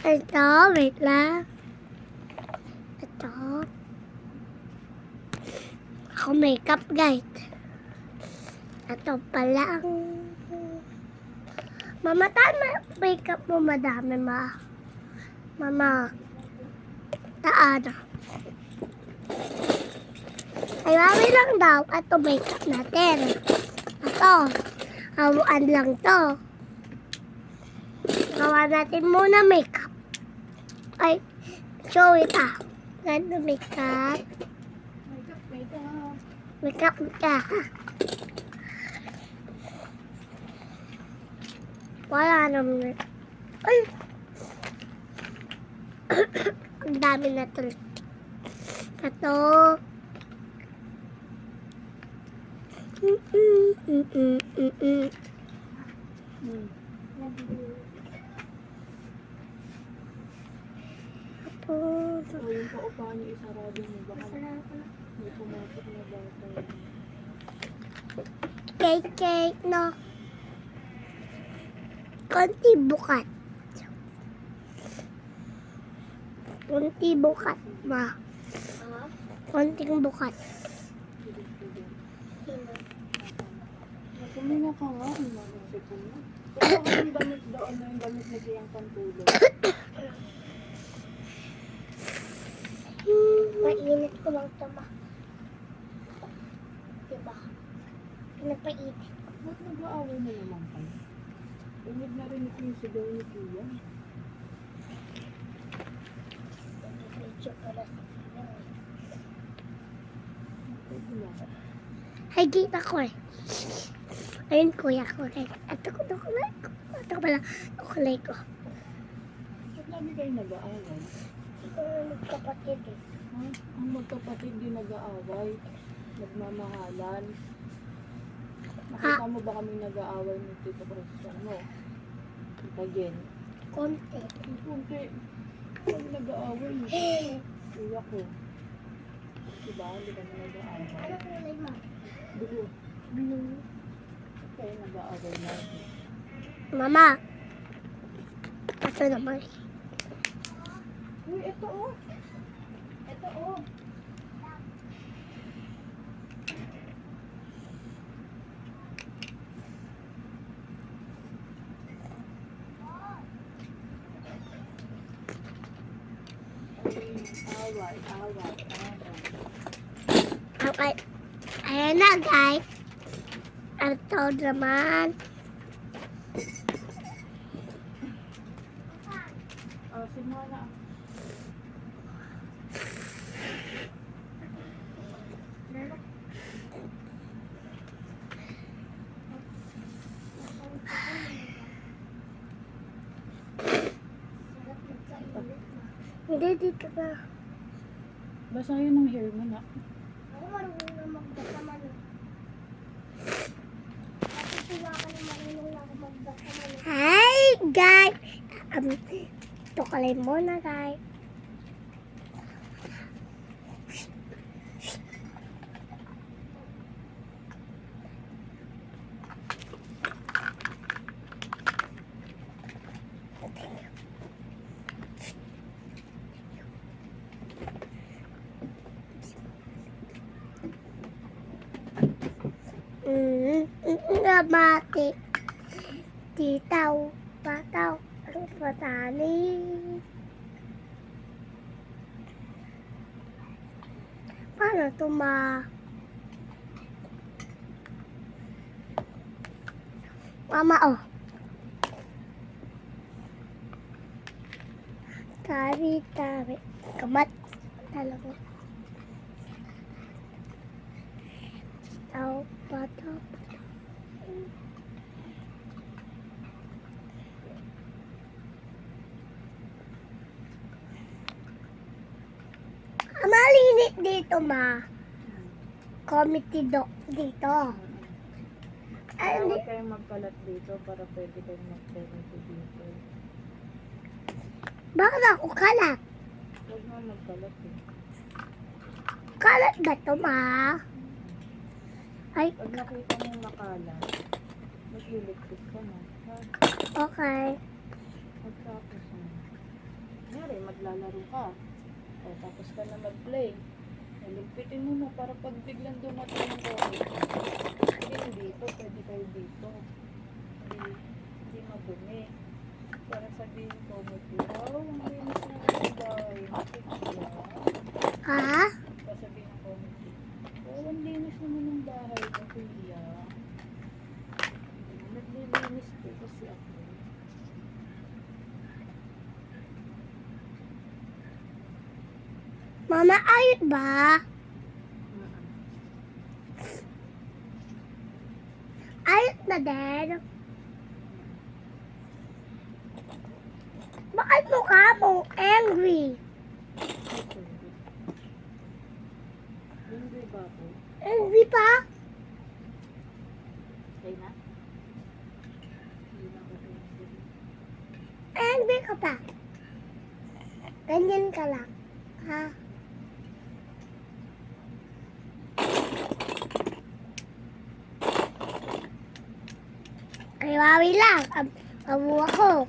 Ito, wait lang. Ito. Ako makeup guide. Ito pala ang... Mama, tama makeup mo madami, ma. Mama, taan. Ay, mami lang daw. Ito makeup natin. Ito. Hawakan lang to. Gawa natin muna makeup. Ay, show it Ganda makeup. Makeup ka. Wala naman. Ay! Ang dami na ito. Ito. Yung paupahan niyo isarado mo. Baka may pumasok na bata. Cake, no? Konti bukat. Konti bukat, ma. Konting bukat. Kumina ka nga. Ang manisip mo. Pero ako yung damit doon na yung damit na siyang pantulog. Mainit ko lang ito, ma. Diba? Pinapainit. Ba't nag-aaway na naman kayo? Unig na rin ito yung sigaw ni Kuya. Medyo pala sa Pwede lang. Ay, kita ko eh. Ayun, kuya ko. Ito ko, kulay ko. Ito pala, kulay ko. Ba't lagi kayo nag-aaway? Ito magkapatid eh. Ha? Ang magkapatid din nag-aaway. Nagmamahalan. Nakita mo ba kami nag-aaway ni Tito Christian mo? Again. Konti. Kunti. Kami nag-aaway. Kuya ko. Diba? Hindi kami nag-aaway. Ano kulay mo? Blue. Blue. Kaya nag-aaway natin. Mama. Ito naman. Uy, ito oh. Ito oh. Away. Okay. Ayan na, guys. Ito naman. Simona. Hindi, dito na. Basta yun ang hair mo na. Ako marunong na magbasa man. Hi, guys! Ito kalay muna, guys. Mati. Titaw. Pataw. Patani. Paano ito Mama, oh. Tabi. Kamat. Talaga. Pataw. Malinit dito, ma. Committee dito. Ay, Kaya huwag kayong magkalat dito para pwede kayong mag-comedy dito. Bakit ako kalat? Huwag nga magkalat eh. Kalat ba to, ma? Ay, Pag nakita mong makalat, mag-electric ka na. Ha? okay. Magtapos na. kunwari, maglalaro ka. O, tapos ka na mag-play. Ligpitin mo na para pag biglang dumating ng COVID. Hindi dito, pwede kayo dito. Hindi madumi. Para sabihin ko, wow, ang linis na ng bahay. Nakikita. Ha? Sasabihin ko, wow, ang linis naman ng bahay ko, kuya. Naglilinis ko kasi ako. Mama, ayot ba? Ayot na din. Bakit mukha mo angry? Hindi ba ako? Angry pa? Okay na? Hindi na ako angry. Angry ka pa? Ganyan ka lang. Ha? Ay, wawi lang. Abu ako.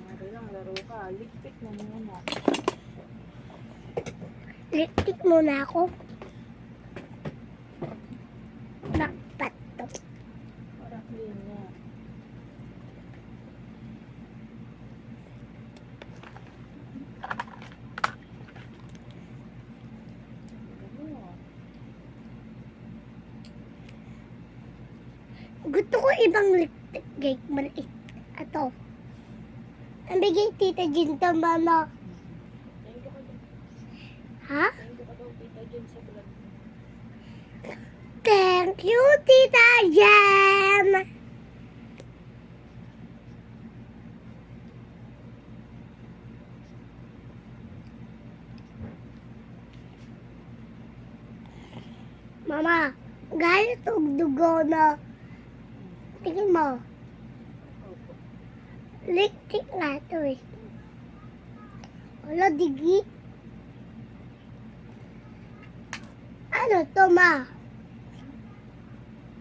Mari lang, laro ka. Ligpit mo muna. Lipstick muna ako. Nakpat to. Para clean niya. Ano? Gusto ko ibang lipstick cake. Maliit. Ato. Ang bigay tita Jin to, mama. Thank you ka daw. Ha? Thank you ka daw, tita dyan sa vlog. Thank you, Tita Jem! Mama, galit og dugo na. Tingin mo, Opo. lipstick nga ito eh. Wala, digi. Ano to, ma?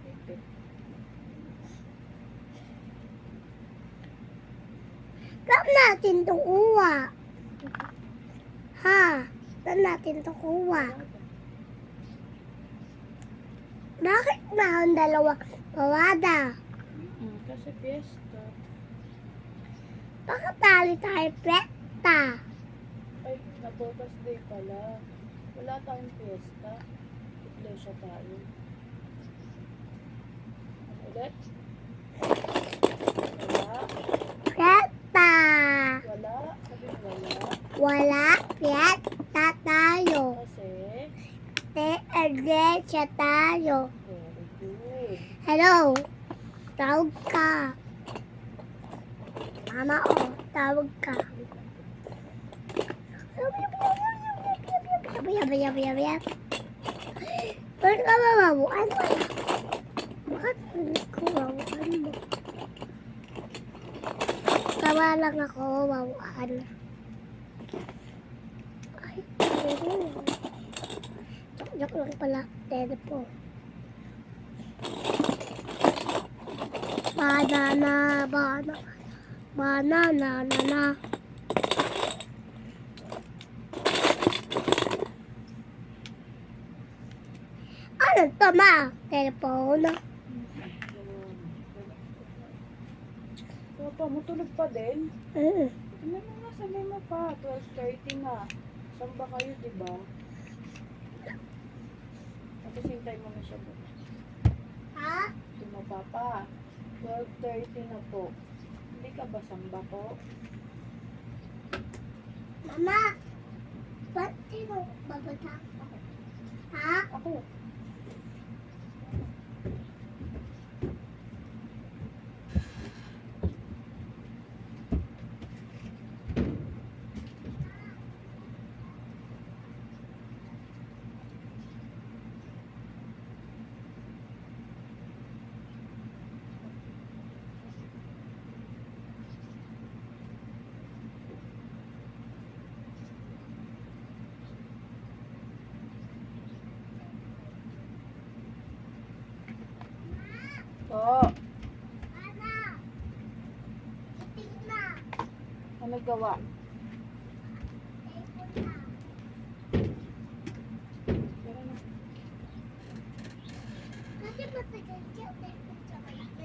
Ligpit. Saan natin to kuha? Ha? Saan natin to kuha? Bakit meron dalawa pawada? Kasi fiesta. Bakit tali tayo peta? Ay, nabukas day pala. Wala tayong fiesta. Iglesia tayo. Ano ulit? Wala. Peta! Wala. Sabi mo wala. Wala peta tayo. Kasi, Iglesia tayo. very good. Hello? Tawag ka. Mama, oh, tawag ka. Yab. Bakit ka mawabuan mo? Bakit hindi ko mawabuan mo? Tawa lang ako mawabuan. Ay, joke lang pala. Telephone. Banana. Ano to, ma? Telephone. Papa, matulog pa din? Ano na, sabi mo pa, 12:30 na. Saan ba kayo, diba? Tapos hintay mo na siya po. Ha? Di mo, Papa. 12:30 na po. Hindi ka ba samba po? Mama, ba't sino babata ako? Ha? Ako. may gawa. Tara na. Kasi matagal siya. Wait na cellphone.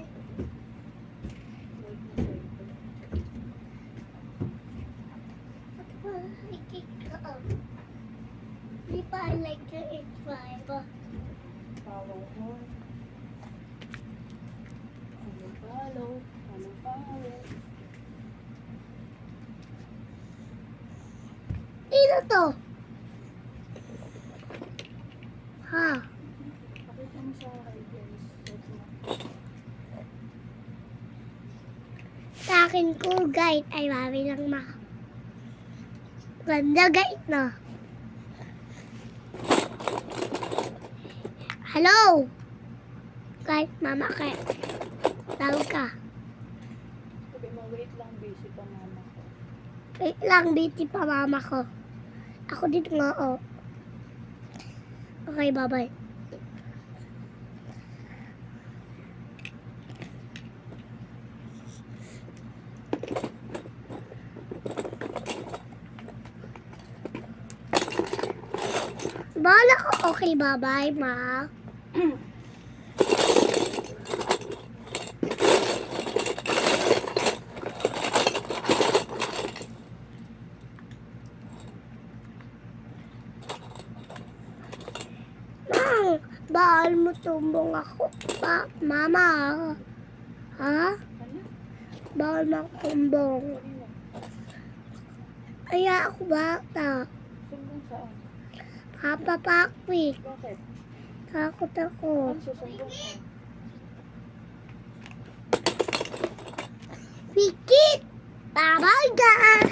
Di ba I like to eat fiber? Power horn. Follow. Follow. Sino to? Ha? Pakita mo sa akin, guys. Sa akin ko, guide. Ay, mami lang ma. Ganda, guide na. Hello? Guide, mama ka. Tawag ka. Sabi mo, wait lang, busy pa mama ko. Wait lang, busy pa mama ko. Ako dito nga, oh. Okay, bye-bye. Bahala ko. Okay, bye-bye, ma. Mang, bawal mo tumbong ako. Mama, ha? Ano? Bawal mo tumbong. Sabi mo, Kaya ako bata. sumbong saan? Papa Pakwik. Bakit? Takot ako. Ano susumbong ka? Pikit! Bye-bye, guys!